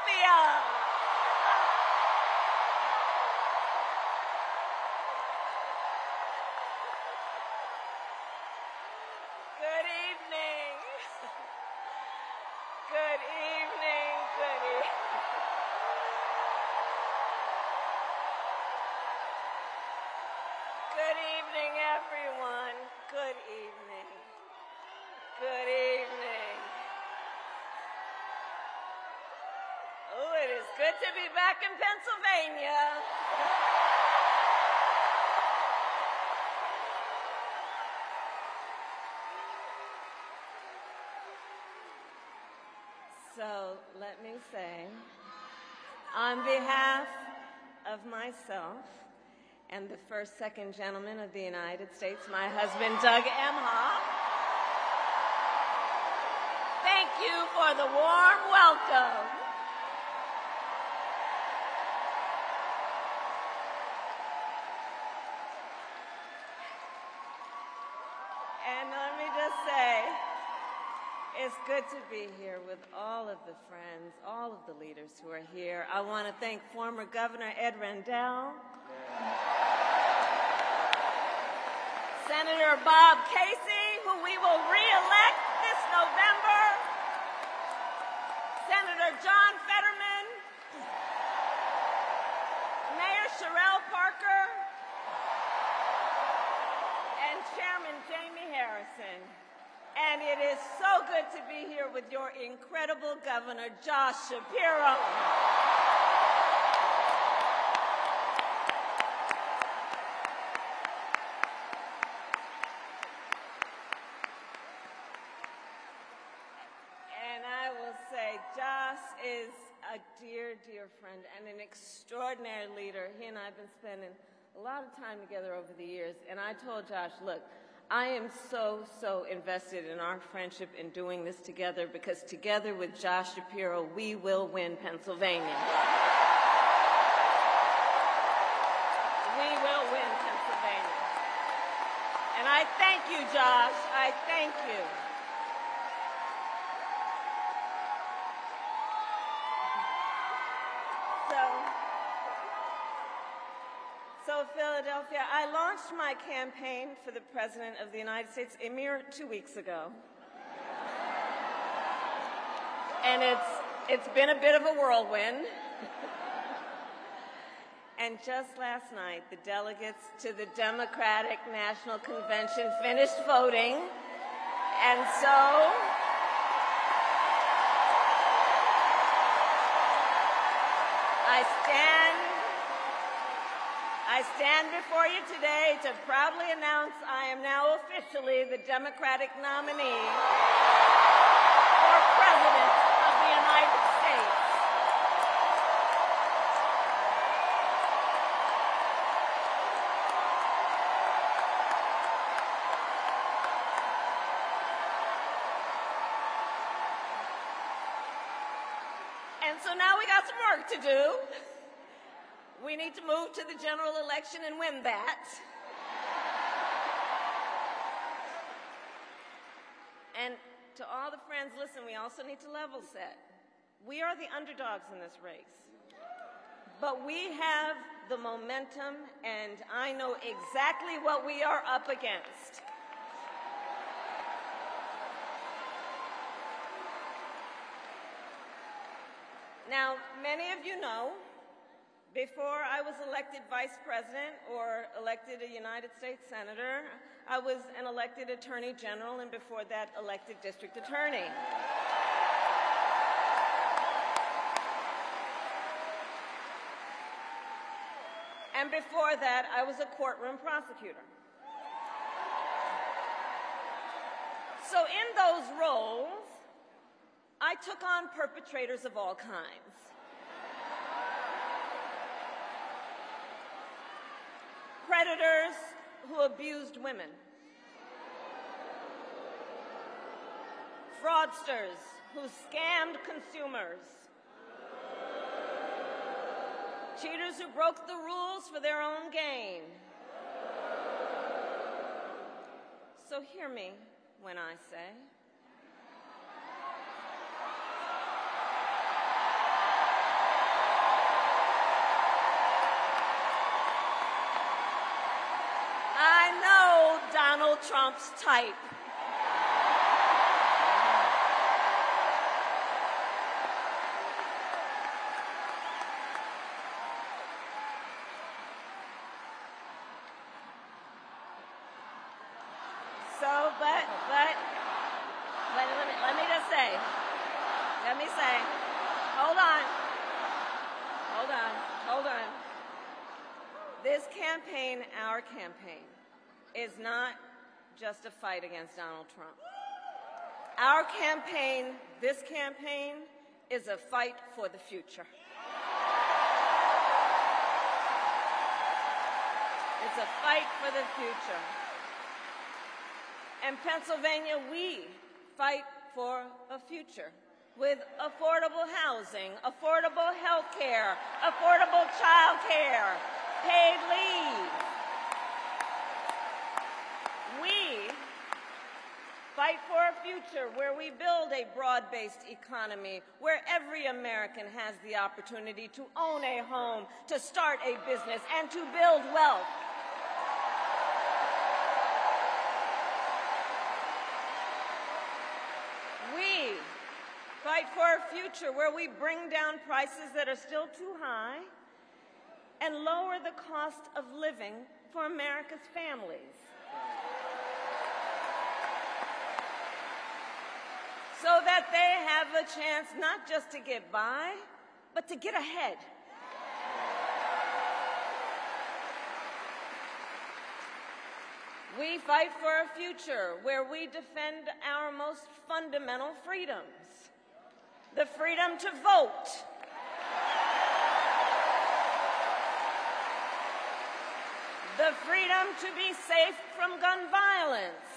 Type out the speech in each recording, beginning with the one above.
Philadelphia. Good evening. Good evening. Good evening. Good evening, everyone. Good evening. Good evening. Oh, it is good to be back in Pennsylvania. So let me say, on behalf of myself and the first, second gentleman of the United States, my husband, Doug Emhoff, thank you for the warm welcome. And let me just say, it's good to be here with all of the friends, all of the leaders who are here. I want to thank former Governor Ed Rendell, Senator Bob Casey, who we will re-elect this November, Senator John Fetterman, Mayor Sherelle Parker, and Chairman Jamie Harrison. And it is so good to be here with your incredible Governor, Josh Shapiro. And I will say, Josh is a dear, dear friend and an extraordinary leader. He and I have been spending a lot of time together over the years. And I told Josh, look, I am so invested in our friendship in doing this together, because together with Josh Shapiro, we will win Pennsylvania. We will win Pennsylvania. And I thank you, Josh. I thank you. So Philadelphia, I launched my campaign for the President of the United States a mere 2 weeks ago. And it's been a bit of a whirlwind. And just last night, the delegates to the Democratic National Convention finished voting. And so I stand before you today to proudly announce I am now officially the Democratic nominee for President of the United States. And so now we got some work to do. We need to move to the general election and win that. And to all the friends, listen, we also need to level set. We are the underdogs in this race. But we have the momentum, and I know exactly what we are up against. Now, many of you know, before I was elected vice president or elected a United States senator, I was an elected attorney general, and before that, elected district attorney. And before that, I was a courtroom prosecutor. So in those roles, I took on perpetrators of all kinds. Predators who abused women. Fraudsters who scammed consumers. Cheaters who broke the rules for their own gain. So hear me when I say, Donald Trump's type. So, but let me say, hold on. This campaign, our campaign, is not just a fight against Donald Trump. Our campaign, this campaign, is a fight for the future. It's a fight for the future. In Pennsylvania, we fight for a future with affordable housing, affordable health care, affordable child care, paid leave. We fight for a future where we build a broad-based economy, where every American has the opportunity to own a home, to start a business, and to build wealth. We fight for a future where we bring down prices that are still too high and lower the cost of living for America's families, so that they have a chance not just to get by, but to get ahead. We fight for a future where we defend our most fundamental freedoms: the freedom to vote, the freedom to be safe from gun violence,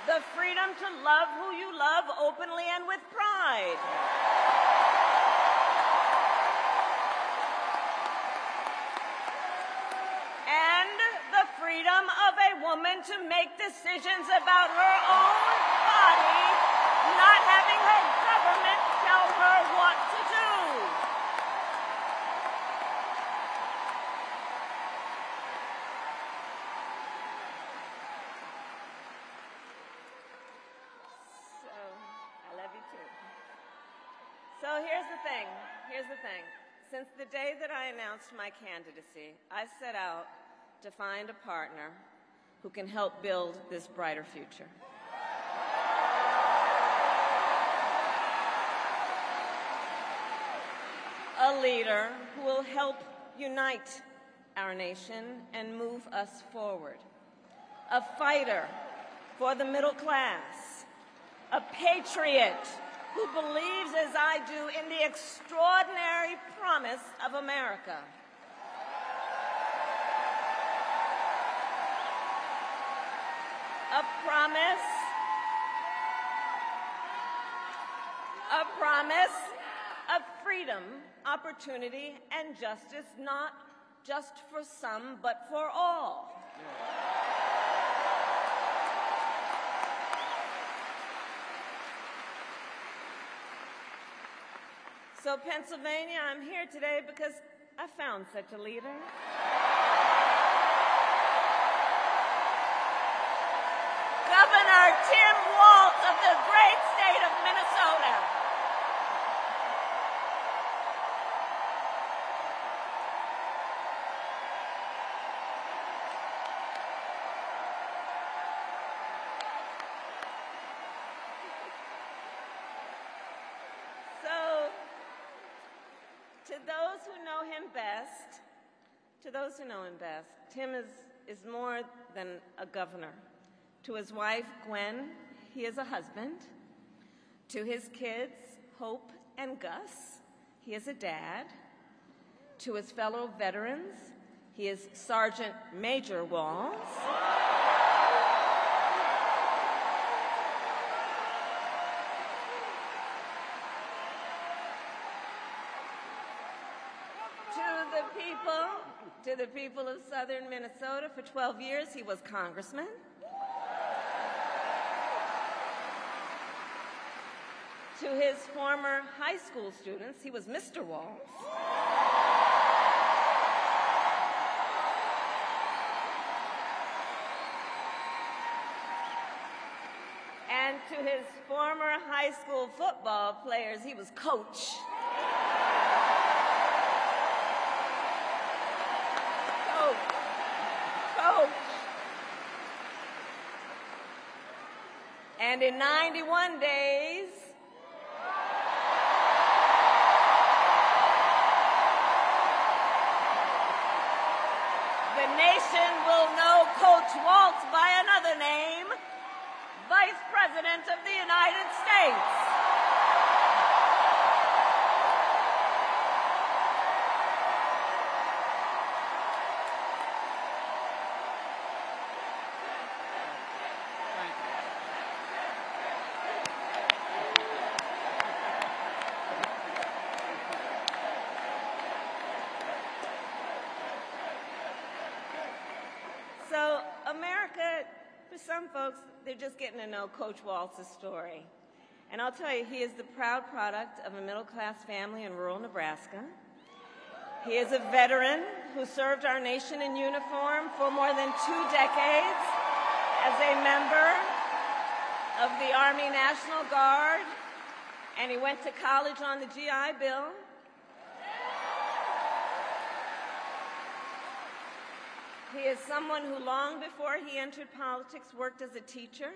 the freedom to love who you love openly and with pride, and the freedom of a woman to make decisions about her own body, not having her government tell her what to do. I love you too. So here's the thing. Since the day that I announced my candidacy, I set out to find a partner who can help build this brighter future. A leader who will help unite our nation and move us forward. A fighter for the middle class. A patriot who believes, as I do, in the extraordinary promise of America. A promise of freedom, opportunity, and justice, not just for some, but for all. So, Pennsylvania, I'm here today because I found such a leader. Governor Tim Walz of the great state of Minnesota. So, to those who know him best, Tim is more than a governor. To his wife, Gwen, he is a husband. To his kids, Hope and Gus, he is a dad. To his fellow veterans, he is Sergeant Major Walz. To the people of southern Minnesota, for 12 years, he was congressman. To his former high school students, he was Mr. Walz. And to his former high school football players, he was coach. Coach. And in 91 days, the nation will know Coach Walz by another name, Vice President of the United States. So America, for some folks, they're just getting to know Coach Walz's story. And I'll tell you, he is the proud product of a middle-class family in rural Nebraska. He is a veteran who served our nation in uniform for more than 2 decades as a member of the Army National Guard, and he went to college on the GI Bill. He is someone who, long before he entered politics, worked as a teacher.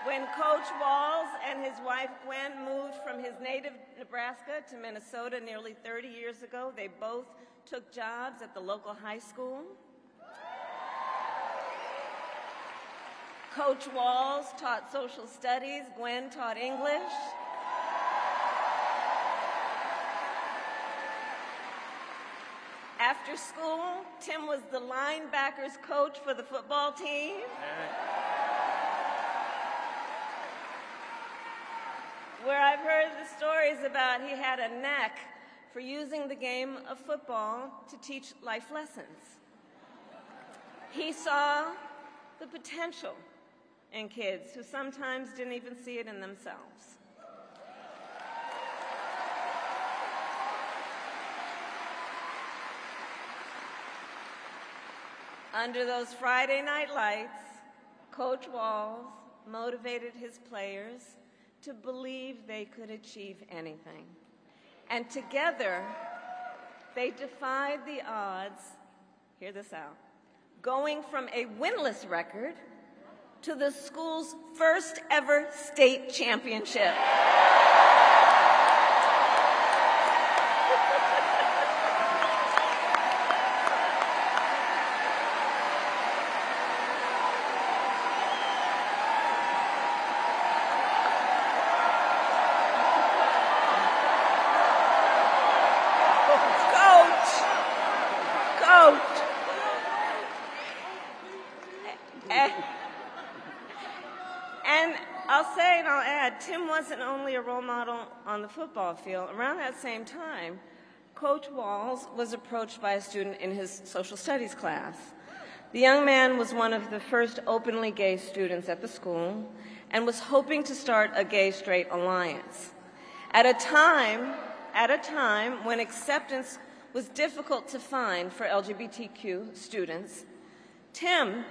When Coach Walz and his wife Gwen moved from his native Nebraska to Minnesota nearly 30 years ago, they both took jobs at the local high school. Coach Walz taught social studies, Gwen taught English. After school, Tim was the linebackers coach for the football team. Where I've heard the stories about he had a knack for using the game of football to teach life lessons. He saw the potential in kids who sometimes didn't even see it in themselves. Under those Friday night lights, Coach Walz motivated his players to believe they could achieve anything. And together, they defied the odds, hear this out, going from a winless record to the school's first ever state championship. And I'll say and I'll add, Tim wasn't only a role model on the football field. Around that same time, Coach Walz was approached by a student in his social studies class. The young man was one of the first openly gay students at the school and was hoping to start a gay-straight alliance. At a time when acceptance was difficult to find for LGBTQ students, Tim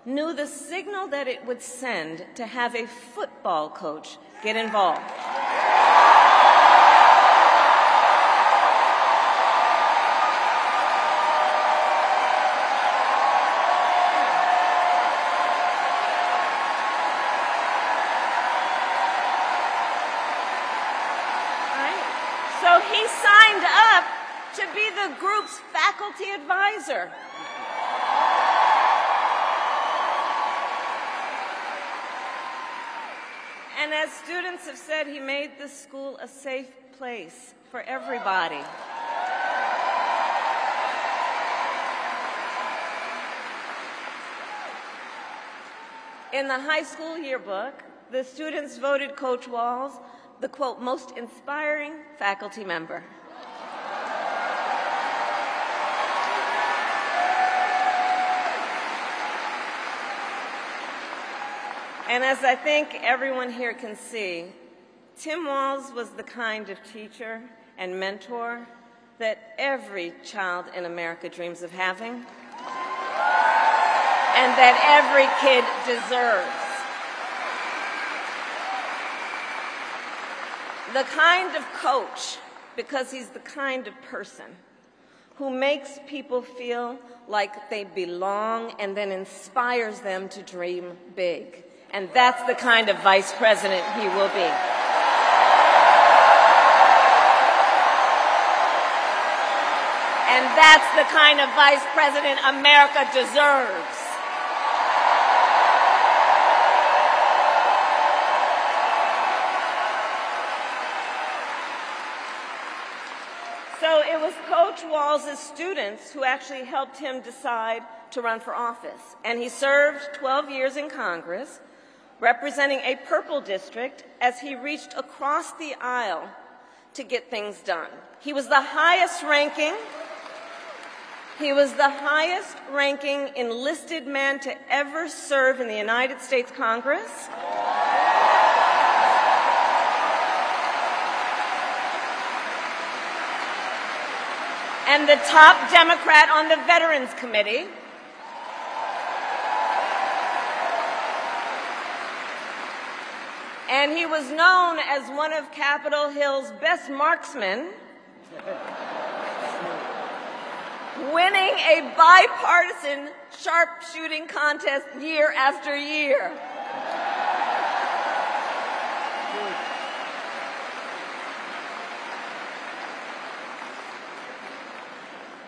knew the signal that it would send to have a football coach get involved. So he signed up to be the group's faculty advisor. And as students have said, he made this school a safe place for everybody. In the high school yearbook, the students voted Coach Walz the, quote, most inspiring faculty member. And as I think everyone here can see, Tim Walz was the kind of teacher and mentor that every child in America dreams of having, and that every kid deserves. The kind of coach, because he's the kind of person who makes people feel like they belong and then inspires them to dream big. And that's the kind of vice president he will be. And that's the kind of vice president America deserves. So it was Coach Walz's students who actually helped him decide to run for office. And he served 12 years in Congress, representing a purple district as he reached across the aisle to get things done. He was the highest ranking enlisted man to ever serve in the United States Congress. And the top Democrat on the Veterans Committee. And he was known as one of Capitol Hill's best marksmen, winning a bipartisan sharpshooting contest year after year.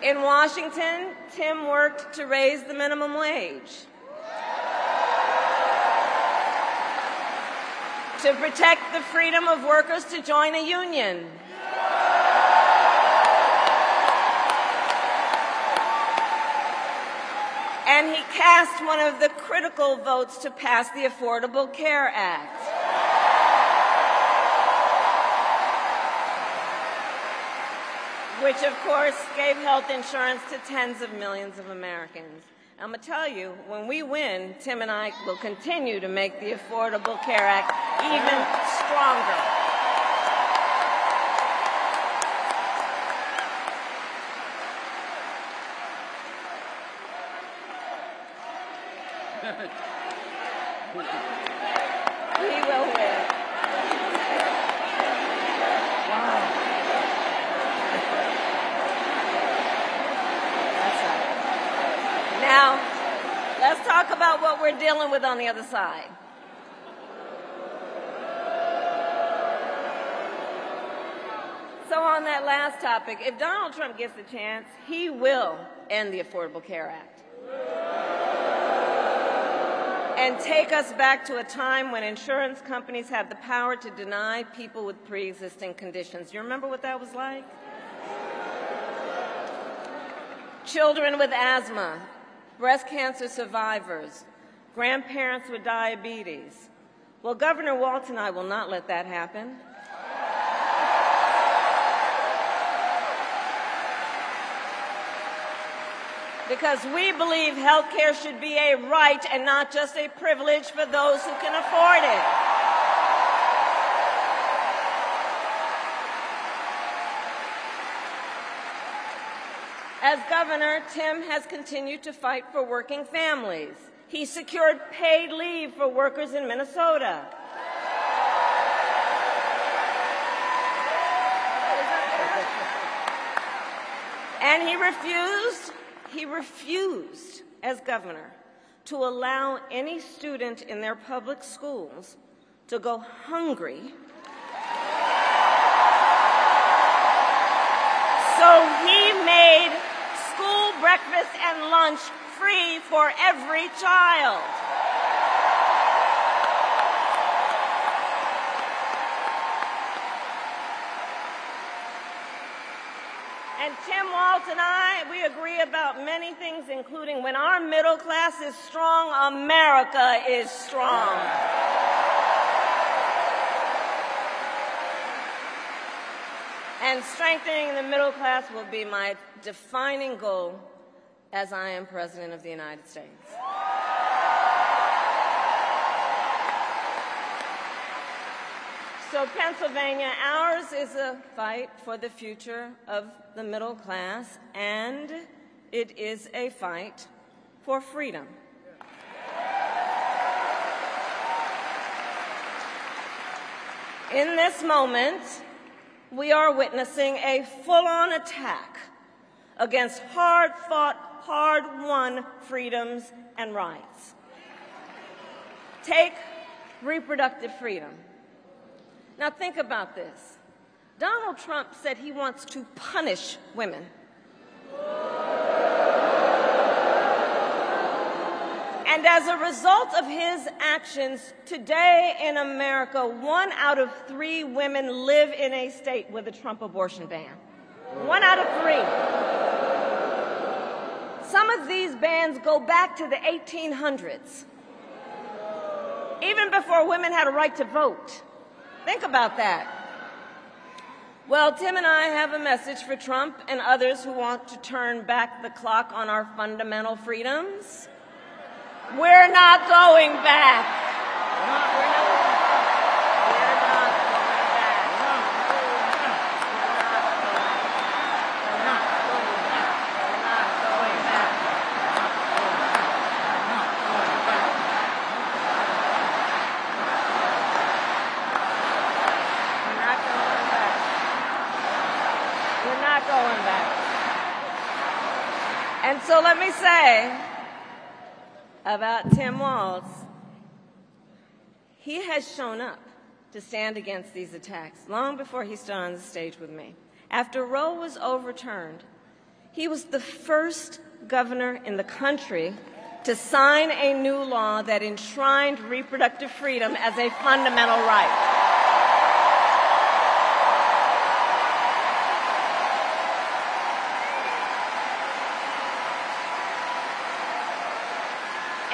In Washington, Tim worked to raise the minimum wage, to protect the freedom of workers to join a union, and he cast one of the critical votes to pass the Affordable Care Act. Which, of course, gave health insurance to tens of millions of Americans. I'm going to tell you, when we win, Tim and I will continue to make the Affordable Care Act even stronger. We will win. Now, let's talk about what we're dealing with on the other side. So on that last topic, if Donald Trump gets the chance, he will end the Affordable Care Act and take us back to a time when insurance companies had the power to deny people with pre-existing conditions. You remember what that was like? Children with asthma, breast cancer survivors, grandparents with diabetes. Well, Governor Walz and I will not let that happen. Because we believe health care should be a right and not just a privilege for those who can afford it. As governor, Tim has continued to fight for working families. He secured paid leave for workers in Minnesota. And he refused, as governor, to allow any student in their public schools to go hungry. So he made school breakfast and lunch free for every child. And Tim Walz and I, we agree about many things, including when our middle class is strong, America is strong. And strengthening the middle class will be my defining goal as I am President of the United States. So Pennsylvania, ours is a fight for the future of the middle class, and it is a fight for freedom. In this moment, we are witnessing a full-on attack against hard-fought, hard-won freedoms and rights. Take reproductive freedom. Now think about this. Donald Trump said he wants to punish women. And as a result of his actions, today in America, 1 out of 3 women live in a state with a Trump abortion ban. 1 out of 3. Some of these bans go back to the 1800s, even before women had a right to vote. Think about that. Well, Tim and I have a message for Trump and others who want to turn back the clock on our fundamental freedoms. We're not going back. We're not going back. And so let me say about Tim Walz, he has shown up to stand against these attacks long before he stood on the stage with me. After Roe was overturned, he was the first governor in the country to sign a new law that enshrined reproductive freedom as a fundamental right.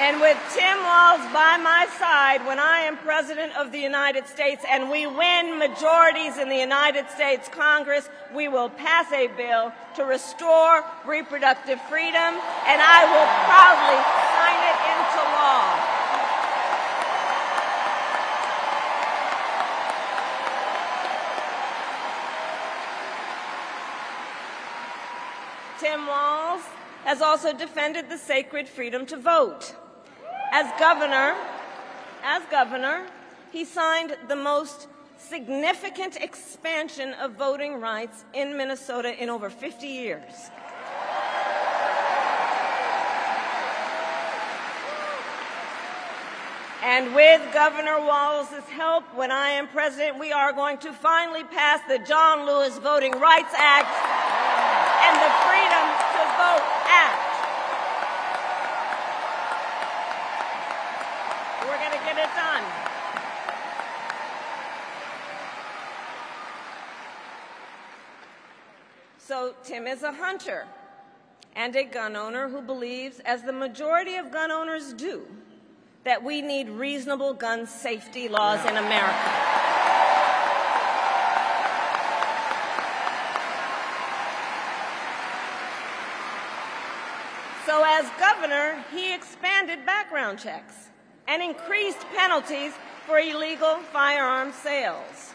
And with Tim Walz by my side when I am President of the United States and we win majorities in the United States Congress, we will pass a bill to restore reproductive freedom, and I will proudly sign it into law. Tim Walz has also defended the sacred freedom to vote. As governor, he signed the most significant expansion of voting rights in Minnesota in over 50 years. And with Governor Walz's help, when I am president, we are going to finally pass the John Lewis Voting Rights Act and the Freedom to Vote Act. We're going to get it done. So Tim is a hunter and a gun owner who believes, as the majority of gun owners do, that we need reasonable gun safety laws in America. So as governor, he expanded background checks and increased penalties for illegal firearm sales.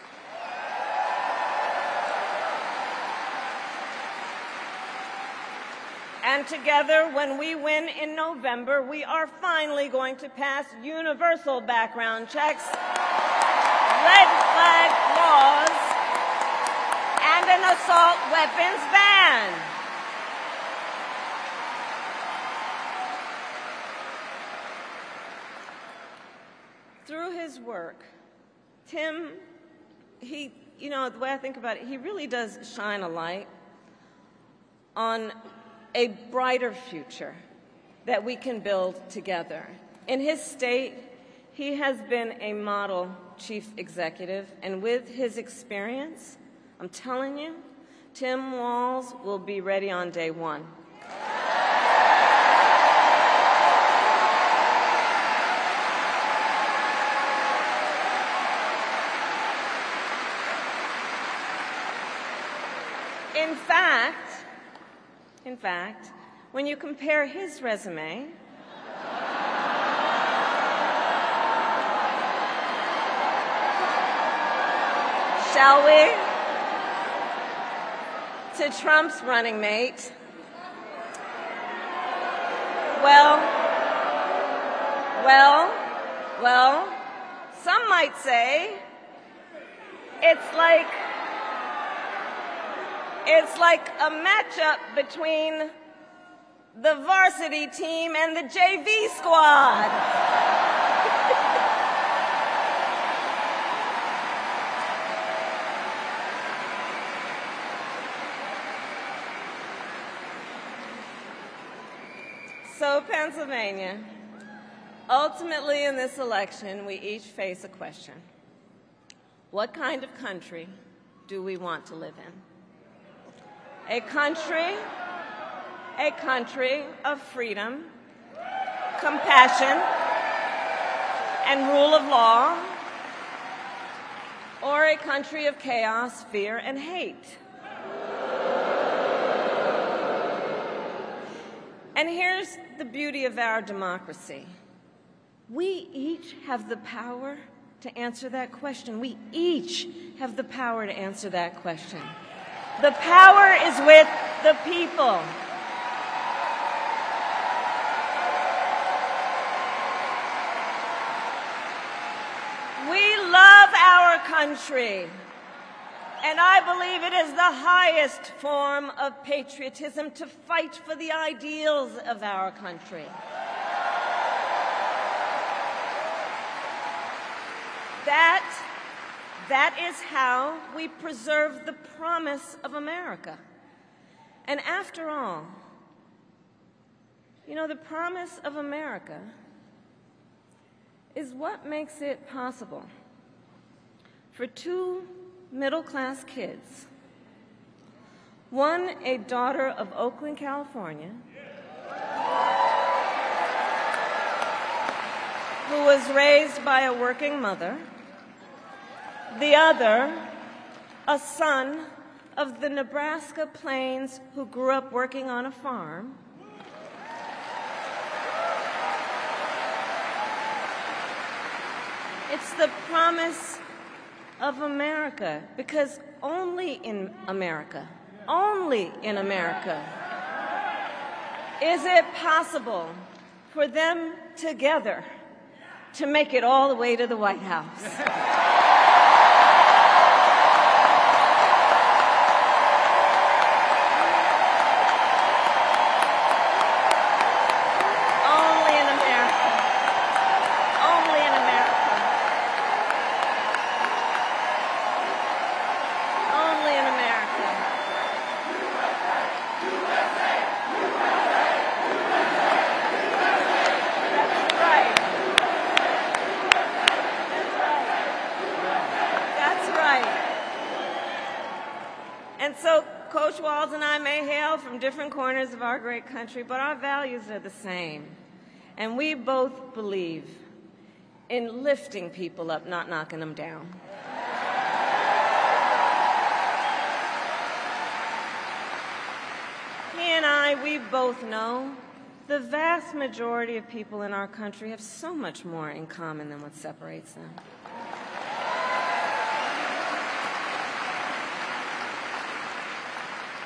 And together, when we win in November, we are finally going to pass universal background checks, red flag laws, and an assault weapons ban. Through his work, Tim, the way I think about it, he really does shine a light on a brighter future that we can build together. In his state, he has been a model chief executive, and with his experience, I'm telling you, Tim Walz will be ready on day one. In fact, when you compare his resume shall we? To Trump's running mate. Well, some might say it's like a matchup between the varsity team and the JV squad. So, Pennsylvania, ultimately in this election, we each face a question. What kind of country do we want to live in? A country of freedom, compassion, and rule of law, or a country of chaos, fear, and hate? And here's the beauty of our democracy. We each have the power to answer that question. We each have the power to answer that question. The power is with the people. We love our country. And I believe it is the highest form of patriotism to fight for the ideals of our country. That is how we preserve the promise of America. And after all, you know, the promise of America is what makes it possible for two middle-class kids, one a daughter of Oakland, California, who was raised by a working mother, the other a son of the Nebraska plains who grew up working on a farm, it's the promise of America, because only in America is it possible for them together to make it all the way to the White House. And so Coach Walz and I may hail from different corners of our great country, but our values are the same. And we both believe in lifting people up, not knocking them down. He and I, we both know the vast majority of people in our country have so much more in common than what separates them.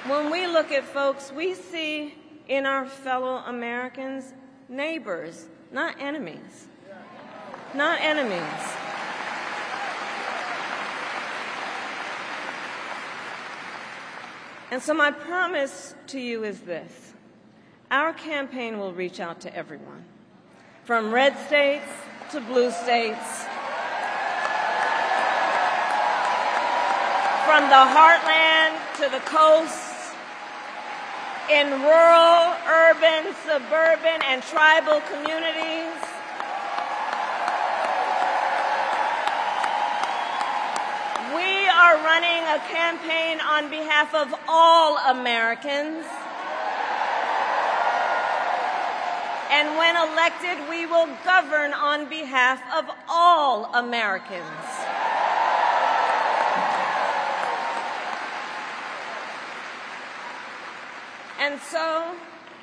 When we look at folks, we see in our fellow Americans neighbors, not enemies. Not enemies. And so my promise to you is this. Our campaign will reach out to everyone, from red states to blue states, from the heartland to the coast, in rural, urban, suburban, and tribal communities. We are running a campaign on behalf of all Americans. And when elected, we will govern on behalf of all Americans. And so,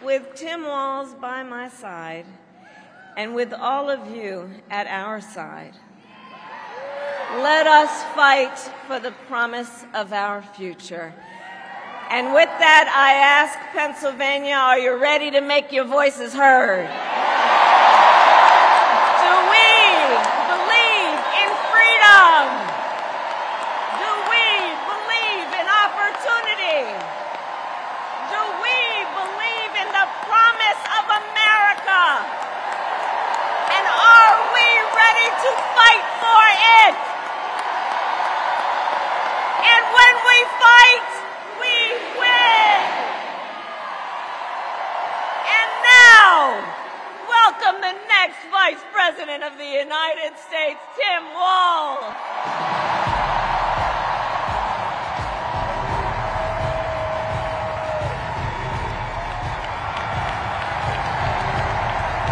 with Tim Walz by my side, and with all of you at our side, Let us fight for the promise of our future. And with that, I ask Pennsylvania, are you ready to make your voices heard? Do we believe in freedom? Do we believe in opportunity? Do we believe in the promise of America? And are we ready to fight for it? And when we fight, we win. And now, welcome the next Vice President of the United States, Tim Walz.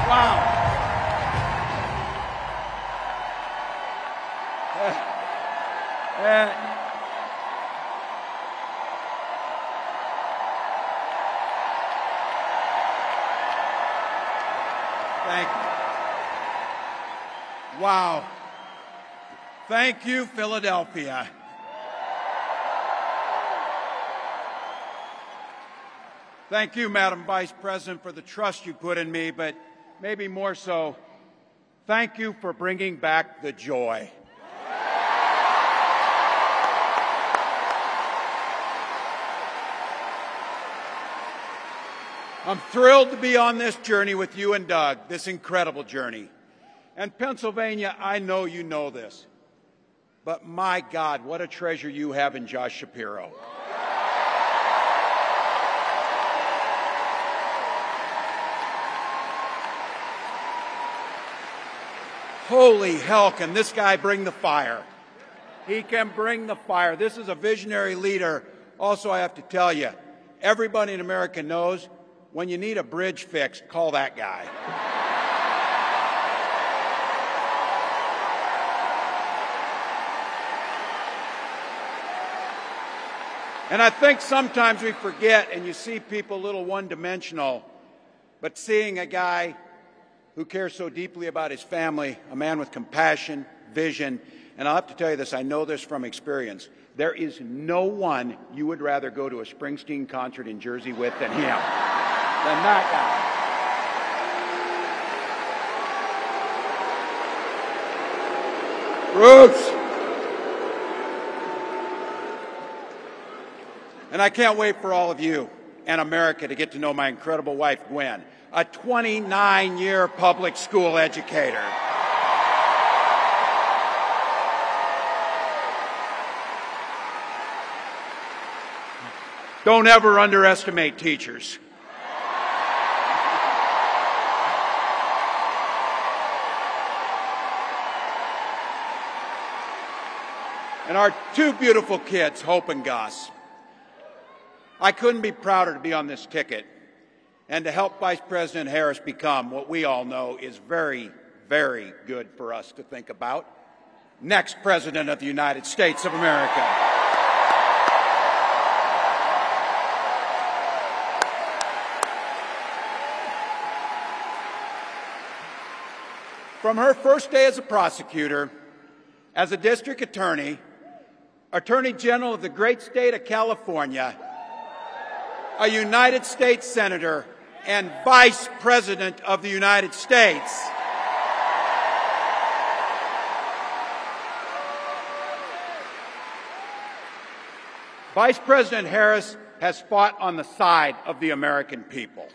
Wow. Thank you. Wow. Thank you, Philadelphia. Thank you, Madam Vice President, for the trust you put in me, but maybe more so, thank you for bringing back the joy. I'm thrilled to be on this journey with you and Doug, this incredible journey. And Pennsylvania, I know you know this, but my God, what a treasure you have in Josh Shapiro. Holy hell, can this guy bring the fire? He can bring the fire. This is a visionary leader. Also, I have to tell you, everybody in America knows when you need a bridge fixed, call that guy. And I think sometimes we forget, and you see people a little one-dimensional, but seeing a guy who cares so deeply about his family, a man with compassion, vision, and I'll have to tell you this, I know this from experience, there is no one you would rather go to a Springsteen concert in Jersey with than him. Than that guy. Bruce! And I can't wait for all of you and America to get to know my incredible wife, Gwen, a 29-year public school educator. Don't ever underestimate teachers. And our two beautiful kids, Hope and Gus. I couldn't be prouder to be on this ticket and to help Vice President Harris become what we all know is very, very good for us to think about. Next President of the United States of America. From her first day as a prosecutor, as a district attorney, Attorney General of the great state of California, a United States Senator, and Vice President of the United States. Vice President Harris has fought on the side of the American people.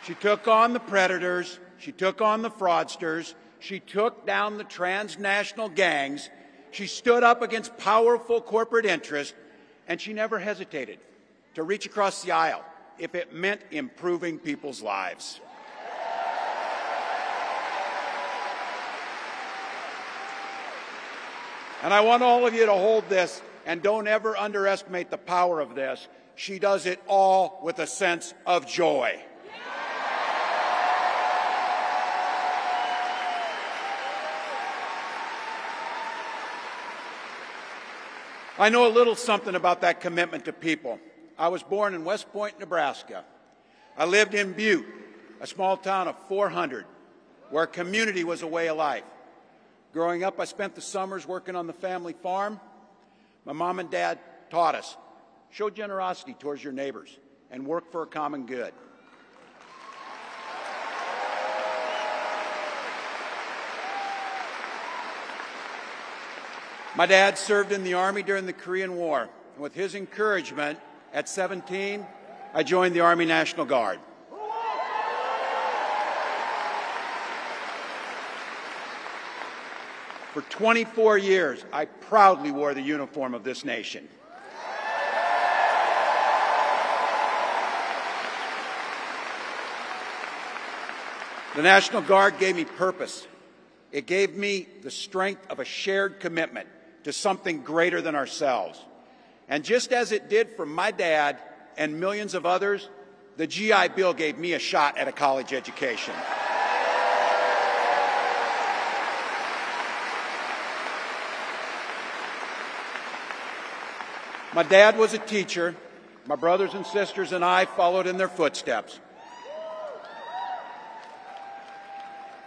She took on the predators, she took on the fraudsters, she took down the transnational gangs, she stood up against powerful corporate interests, and she never hesitated to reach across the aisle if it meant improving people's lives. And I want all of you to hold this, and don't ever underestimate the power of this. She does it all with a sense of joy. I know a little something about that commitment to people. I was born in West Point, Nebraska. I lived in Butte, a small town of 400. where community was a way of life. Growing up, I spent the summers working on the family farm. My mom and dad taught us, show generosity towards your neighbors and work for a common good. My dad served in the Army during the Korean War, and with his encouragement, at 17, I joined the Army National Guard. For 24 years, I proudly wore the uniform of this nation. The National Guard gave me purpose. It gave me the strength of a shared commitment to something greater than ourselves. And just as it did for my dad and millions of others, the GI Bill gave me a shot at a college education. My dad was a teacher. My brothers and sisters and I followed in their footsteps.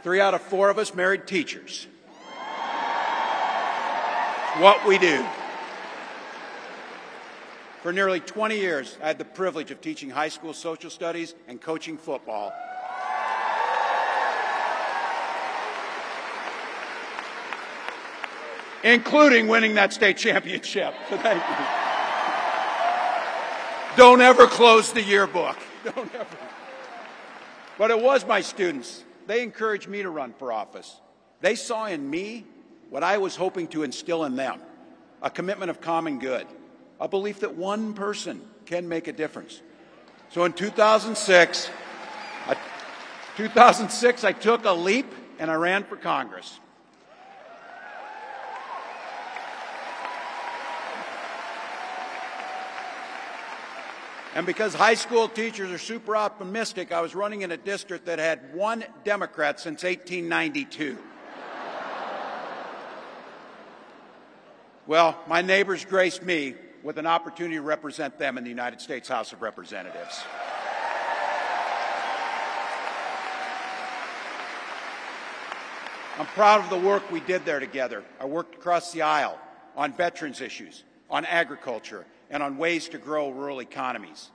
3 out of 4 of us married teachers. It's what we do. For nearly 20 years, I had the privilege of teaching high school social studies and coaching football. Including winning that state championship. So thank you. Don't ever close the yearbook. Don't ever. But it was my students. They encouraged me to run for office. They saw in me what I was hoping to instill in them, a commitment of common good, a belief that one person can make a difference. So in 2006, I took a leap and I ran for Congress. And because high school teachers are super optimistic, I was running in a district that had 1 Democrat since 1892. Well, my neighbors graced me with an opportunity to represent them in the United States House of Representatives. I'm proud of the work we did there together. I worked across the aisle on veterans issues, on agriculture, and on ways to grow rural economies.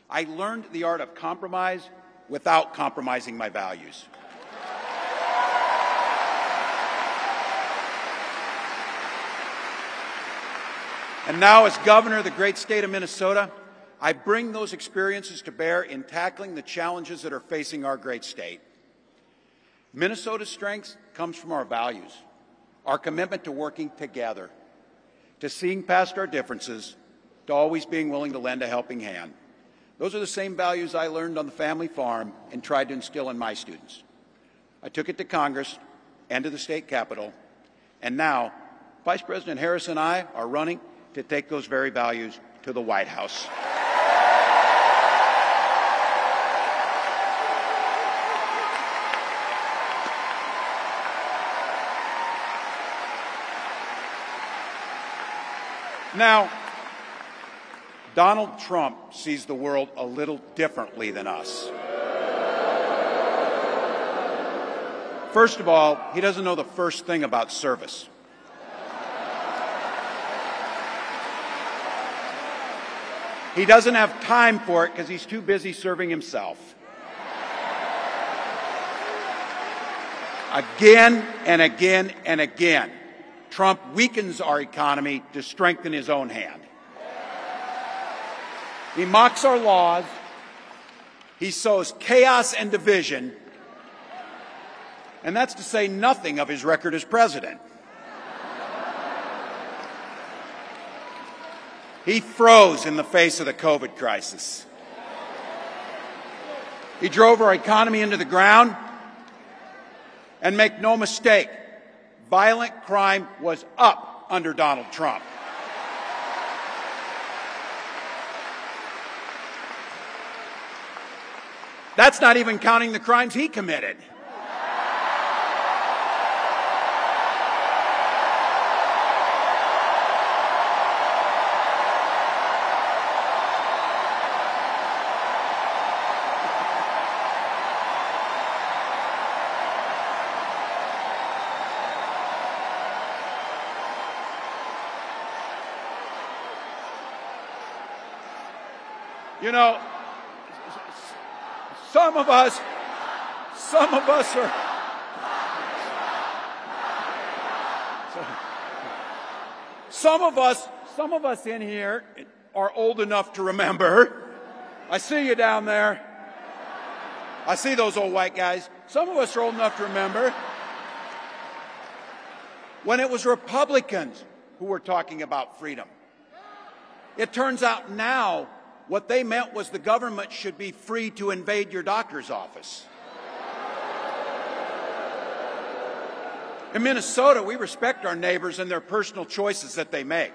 I learned the art of compromise without compromising my values. And now, as governor of the great state of Minnesota, I bring those experiences to bear in tackling the challenges that are facing our great state. Minnesota's strength comes from our values, our commitment to working together, to seeing past our differences, to always being willing to lend a helping hand. Those are the same values I learned on the family farm and tried to instill in my students. I took it to Congress and to the state capitol, and now Vice President Harris and I are running to take those very values to the White House. Now, Donald Trump sees the world a little differently than us. First of all, he doesn't know the first thing about service. He doesn't have time for it because he's too busy serving himself. Again and again and again, Trump weakens our economy to strengthen his own hand. He mocks our laws. He sows chaos and division. And that's to say nothing of his record as president. He froze in the face of the COVID crisis. He drove our economy into the ground. And make no mistake, violent crime was up under Donald Trump. That's not even counting the crimes he committed. You know, some of us are, some of us in here are old enough to remember. I see you down there. I see those old white guys. Some of us are old enough to remember when it was Republicans who were talking about freedom. It turns out now what they meant was the government should be free to invade your doctor's office. In Minnesota, we respect our neighbors and their personal choices that they make.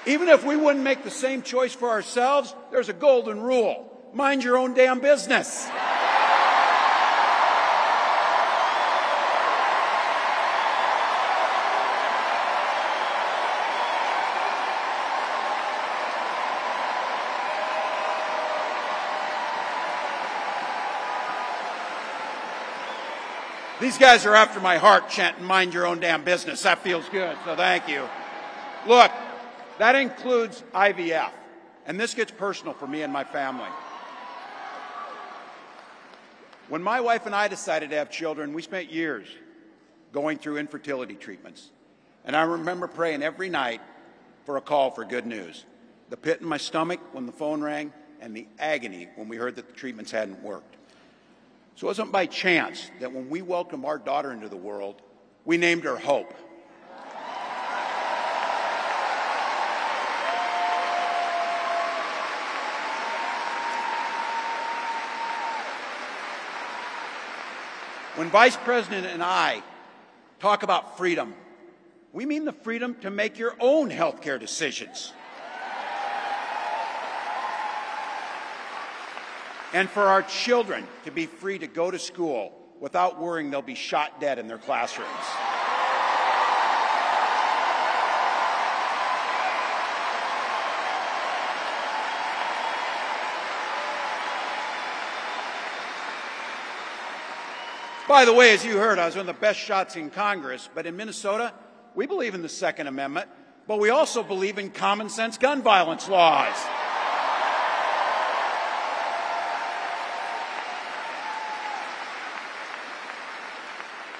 Even if we wouldn't make the same choice for ourselves, there's a golden rule. Mind your own damn business. These guys are after my heart chanting, mind your own damn business. That feels good, so thank you. Look, that includes IVF, and this gets personal for me and my family. When my wife and I decided to have children, we spent years going through infertility treatments. And I remember praying every night for a call for good news. The pit in my stomach when the phone rang, and the agony when we heard that the treatments hadn't worked. So it wasn't by chance that when we welcomed our daughter into the world, we named her Hope. When Vice President and I talk about freedom, we mean the freedom to make your own health care decisions. And for our children to be free to go to school without worrying they'll be shot dead in their classrooms. By the way, as you heard, I was one of the best shots in Congress, but in Minnesota, we believe in the Second Amendment, but we also believe in common sense gun violence laws.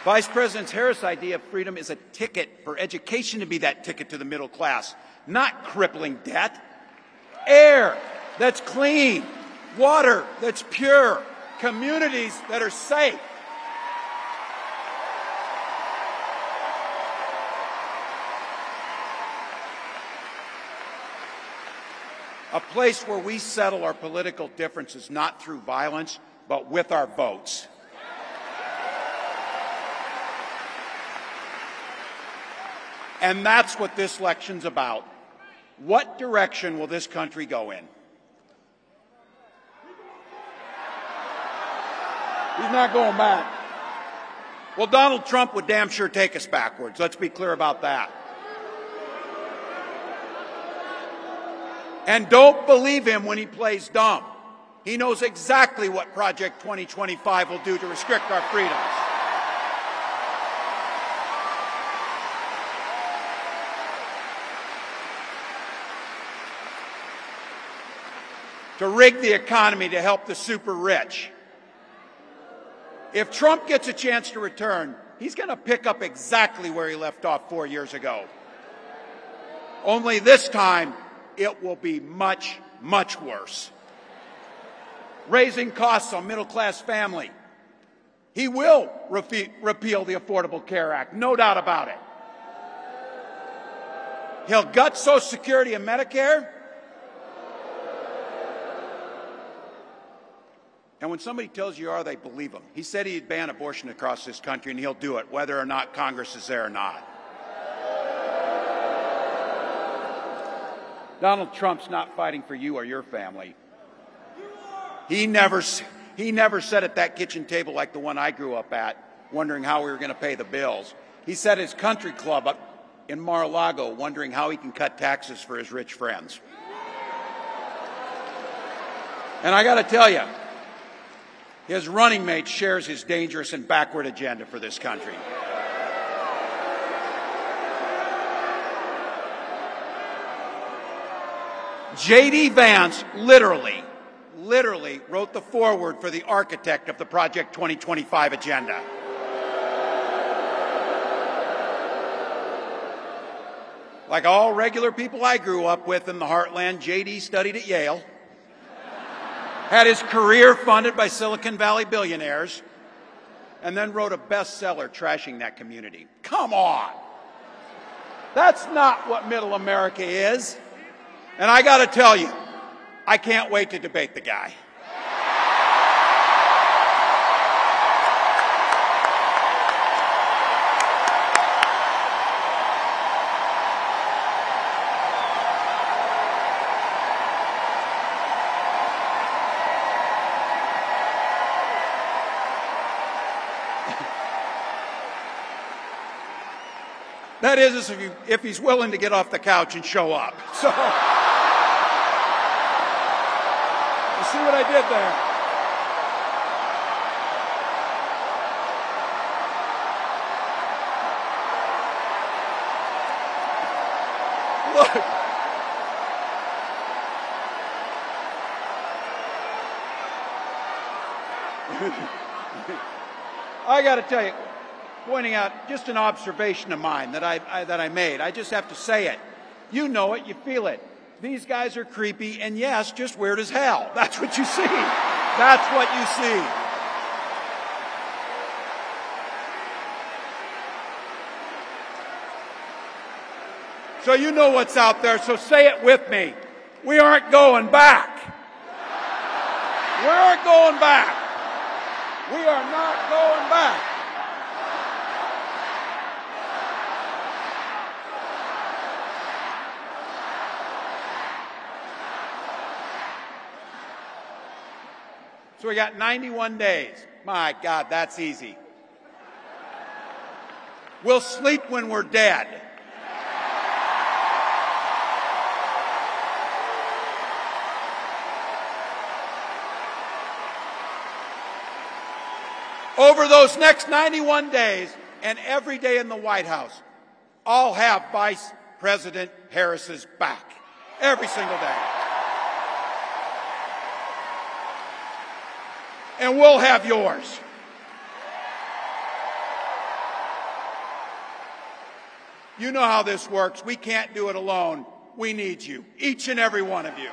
Vice President Harris' idea of freedom is a ticket for education to be that ticket to the middle class, not crippling debt. Air that's clean, water that's pure, communities that are safe. A place where we settle our political differences not through violence, but with our votes. And that's what this election's about. What direction will this country go in? He's not going back. Well, Donald Trump would damn sure take us backwards. Let's be clear about that. And don't believe him when he plays dumb. He knows exactly what Project 2025 will do to restrict our freedoms. To rig the economy to help the super rich. If Trump gets a chance to return, he's going to pick up exactly where he left off 4 years ago. Only this time, it will be much, much worse. Raising costs on middle-class family. He will repeal the Affordable Care Act, no doubt about it. He'll gut Social Security and Medicare. And when somebody tells you they believe him. He said he'd ban abortion across this country, and he'll do it, whether or not Congress is there or not. Donald Trump's not fighting for you or your family. He never sat at that kitchen table like the one I grew up at, wondering how we were going to pay the bills. He sat at his country club up in Mar-a-Lago, wondering how he can cut taxes for his rich friends. And I got to tell you, his running mate shares his dangerous and backward agenda for this country. J.D. Vance literally wrote the foreword for the architect of the Project 2025 agenda. Like all regular people I grew up with in the heartland, J.D. studied at Yale, had his career funded by Silicon Valley billionaires, and then wrote a bestseller trashing that community. Come on! That's not what middle America is. And I got to tell you, I can't wait to debate the guy. That is, if he's willing to get off the couch and show up. So, you see what I did there? Look. I got to tell you, pointing out just an observation of mine that I made. I just have to say it. You know it, you feel it. These guys are creepy, and yes, just weird as hell. That's what you see. That's what you see. So you know what's out there, so say it with me. We aren't going back. We aren't going back. We are not going back. So we got 91 days. My God, that's easy. We'll sleep when we're dead. Over those next 91 days and every day in the White House, I'll have Vice President Harris's back. Every single day. And we'll have yours. You know how this works. We can't do it alone. We need you, each and every one of you.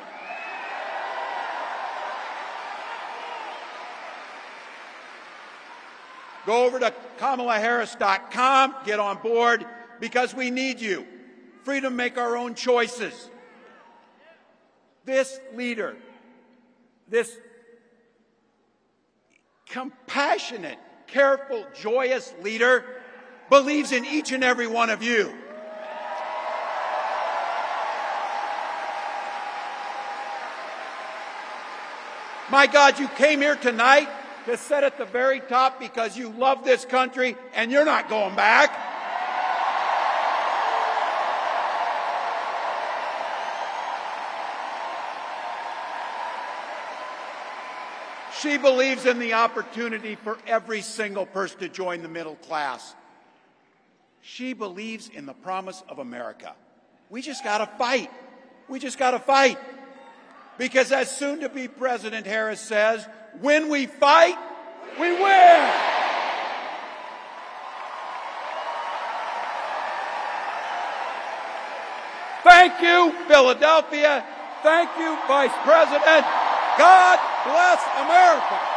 Go over to KamalaHarris.com, get on board, because we need you. Freedom to make our own choices. This leader, this compassionate, careful, joyous leader believes in each and every one of you. My God, you came here tonight to sit at the very top because you love this country and you're not going back. She believes in the opportunity for every single person to join the middle class. She believes in the promise of America. We just got to fight. We just got to fight. Because as soon-to-be President Harris says, when we fight, we win. Thank you, Philadelphia. Thank you, Vice President. God bless America.